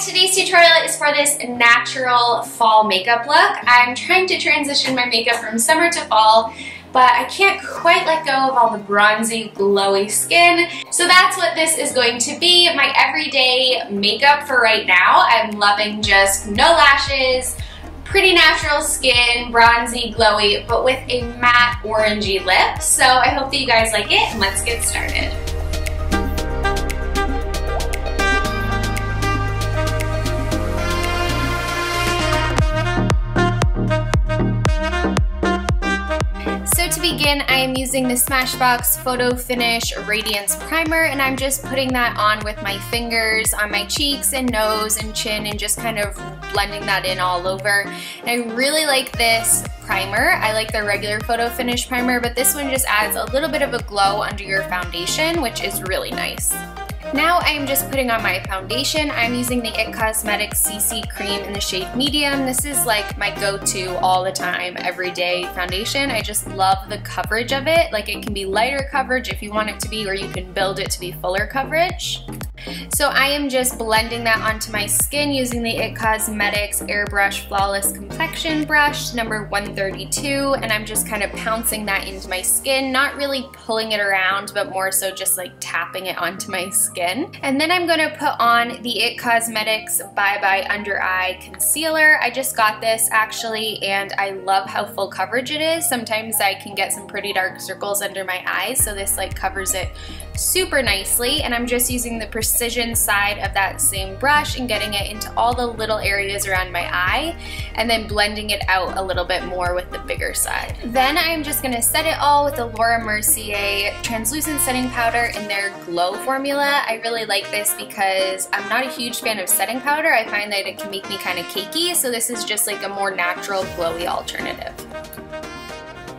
guys, today's tutorial is for this natural fall makeup look. I'm trying to transition my makeup from summer to fall, but I can't quite let go of all the bronzy, glowy skin. So that's what this is going to be, my everyday makeup for right now. I'm loving just no lashes, pretty natural skin, bronzy, glowy, but with a matte orangey lip. So I hope that you guys like it, and let's get started. So to begin, I am using the Smashbox Photo Finish Radiance Primer, and I'm just putting that on with my fingers on my cheeks and nose and chin and just kind of blending that in all over. And I really like this primer. I like the regular Photo Finish primer, but this one just adds a little bit of a glow under your foundation, which is really nice. Now I am just putting on my foundation. I'm using the IT Cosmetics CC Cream in the shade Medium. This is like my go-to all the time, everyday foundation. I just love the coverage of it. Like, it can be lighter coverage if you want it to be, or you can build it to be fuller coverage. So I am just blending that onto my skin using the IT Cosmetics Airbrush Flawless Complexion Brush, number 132, and I'm just kind of pouncing that into my skin, not really pulling it around, but more so just like tapping it onto my skin. And then I'm going to put on the IT Cosmetics Bye Bye Under Eye Concealer. I just got this actually, and I love how full coverage it is. Sometimes I can get some pretty dark circles under my eyes, so this like covers it super nicely, and I'm just using the precision side of that same brush and getting it into all the little areas around my eye, and then blending it out a little bit more with the bigger side. Then I'm just going to set it all with the Laura Mercier Translucent Setting Powder in their Glow formula. I really like this because I'm not a huge fan of setting powder. I find that it can make me kind of cakey, so this is just like a more natural, glowy alternative.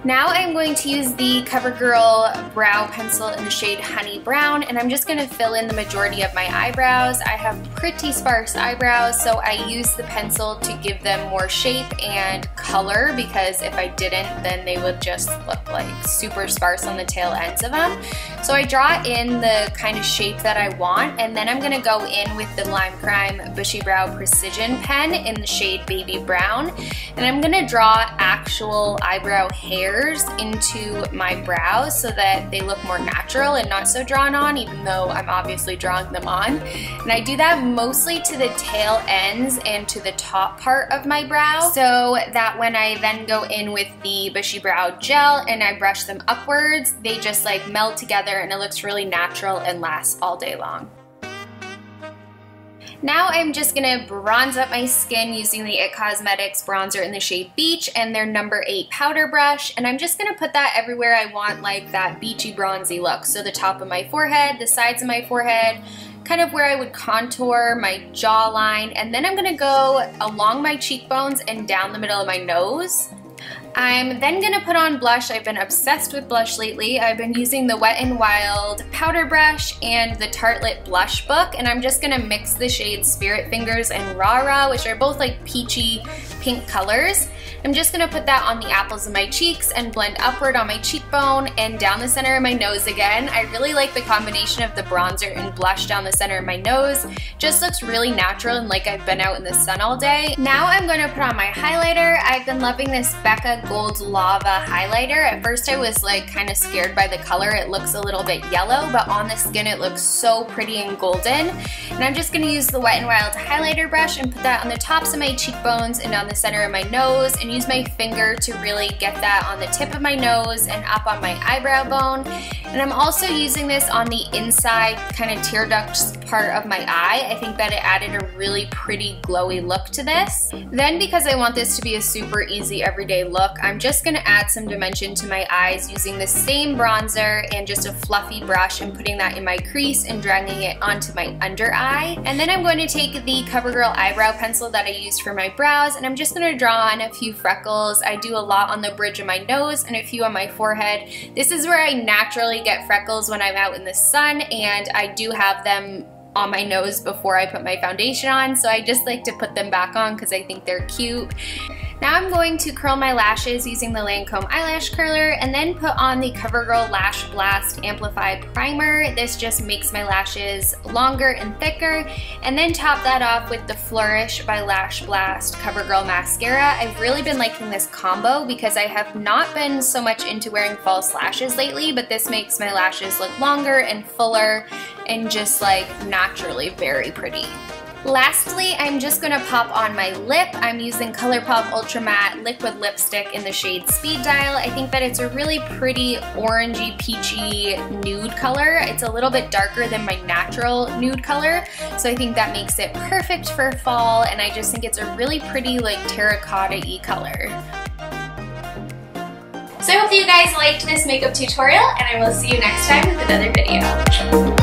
Now I'm going to use the CoverGirl brow pencil in the shade Honey Brown, and I'm just going to fill in the majority of my eyebrows. I have pretty sparse eyebrows, so I use the pencil to give them more shape and color, because if I didn't, then they would just look like super sparse on the tail ends of them. So I draw in the kind of shape that I want, and then I'm going to go in with the Lime Crime Bushy Brow Precision Pen in the shade Baby Brown, and I'm going to draw actual eyebrow hair into my brows so that they look more natural and not so drawn on, even though I'm obviously drawing them on. And I do that mostly to the tail ends and to the top part of my brow, so that when I then go in with the Bushy Brow Gel and I brush them upwards, they just like meld together and it looks really natural and lasts all day long. Now I'm just going to bronze up my skin using the IT Cosmetics bronzer in the shade Beach and their number 8 powder brush, and I'm just going to put that everywhere I want like that beachy bronzy look. So the top of my forehead, the sides of my forehead, kind of where I would contour my jawline, and then I'm going to go along my cheekbones and down the middle of my nose. I'm then going to put on blush. I've been obsessed with blush lately. I've been using the Wet n Wild powder brush and the Tartelette blush book, and I'm just going to mix the shades Spirit Fingers and Rara, which are both like peachy pink colors. I'm just going to put that on the apples of my cheeks and blend upward on my cheekbone and down the center of my nose again. I really like the combination of the bronzer and blush down the center of my nose. Just looks really natural and like I've been out in the sun all day. Now I'm going to put on my highlighter. I've been loving this Becca Gold Lava highlighter. At first I was like kind of scared by the color. It looks a little bit yellow, but on the skin it looks so pretty and golden. And I'm just going to use the Wet n Wild highlighter brush and put that on the tops of my cheekbones and on the center of my nose, and use my finger to really get that on the tip of my nose and up on my eyebrow bone. And I'm also using this on the inside kind of tear duct part of my eye. I think that it added a really pretty glowy look to this. Then, because I want this to be a super easy everyday look, I'm just going to add some dimension to my eyes using the same bronzer and just a fluffy brush and putting that in my crease and dragging it onto my under eye. And then I'm going to take the CoverGirl eyebrow pencil that I used for my brows, and I'm just going to draw on a few freckles. I do a lot on the bridge of my nose and a few on my forehead. This is where I naturally get freckles when I'm out in the sun, and I do have them on my nose before I put my foundation on, so I just like to put them back on because I think they're cute. Now I'm going to curl my lashes using the Lancome eyelash curler and then put on the CoverGirl Lash Blast Amplify Primer. This just makes my lashes longer and thicker. And then top that off with the Flourish by Lash Blast CoverGirl Mascara. I've really been liking this combo because I have not been so much into wearing false lashes lately, but this makes my lashes look longer and fuller and just like naturally very pretty. Lastly, I'm just going to pop on my lip. I'm using ColourPop Ultra Matte Liquid Lipstick in the shade Speed Dial. I think that it's a really pretty orangey, peachy nude color. It's a little bit darker than my natural nude color, so I think that makes it perfect for fall, and I just think it's a really pretty like terracotta-y color. So I hope that you guys liked this makeup tutorial, and I will see you next time with another video.